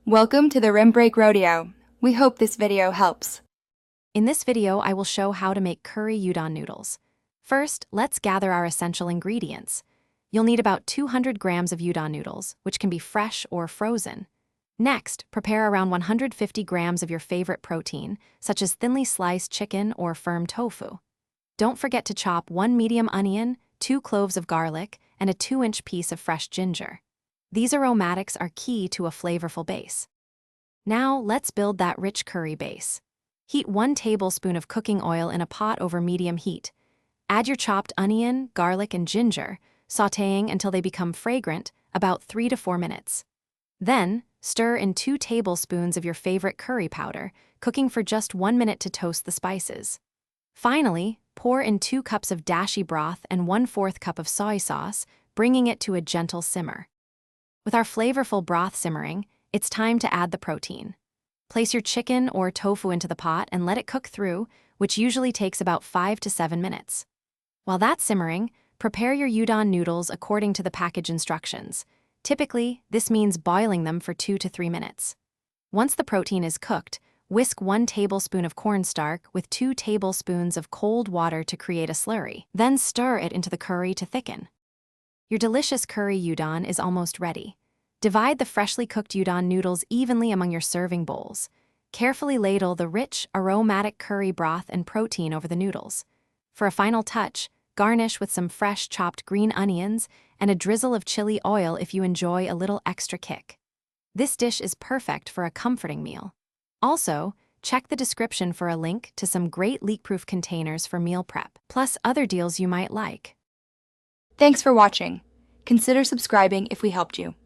Welcome to the Rim Break Rodeo. We hope this video helps. In this video, I will show how to make curry udon noodles. First, let's gather our essential ingredients. You'll need about 200 grams of udon noodles, which can be fresh or frozen. Next, prepare around 150 grams of your favorite protein, such as thinly sliced chicken or firm tofu. Don't forget to chop 1 medium onion, 2 cloves of garlic, and a 2-inch piece of fresh ginger. These aromatics are key to a flavorful base. Now, let's build that rich curry base. Heat 1 tablespoon of cooking oil in a pot over medium heat. Add your chopped onion, garlic, and ginger, sautéing until they become fragrant, about 3 to 4 minutes. Then, stir in 2 tablespoons of your favorite curry powder, cooking for just 1 minute to toast the spices. Finally, pour in 2 cups of dashi broth and 1/4 cup of soy sauce, bringing it to a gentle simmer. With our flavorful broth simmering, it's time to add the protein. Place your chicken or tofu into the pot and let it cook through, which usually takes about 5 to 7 minutes. While that's simmering, prepare your udon noodles according to the package instructions. Typically, this means boiling them for 2 to 3 minutes. Once the protein is cooked, whisk 1 tablespoon of cornstarch with 2 tablespoons of cold water to create a slurry. Then stir it into the curry to thicken. Your delicious curry udon is almost ready. Divide the freshly cooked udon noodles evenly among your serving bowls. Carefully ladle the rich, aromatic curry broth and protein over the noodles. For a final touch, garnish with some fresh chopped green onions and a drizzle of chili oil if you enjoy a little extra kick. This dish is perfect for a comforting meal. Also, check the description for a link to some great leak-proof containers for meal prep, plus other deals you might like. Thanks for watching. Consider subscribing if we helped you.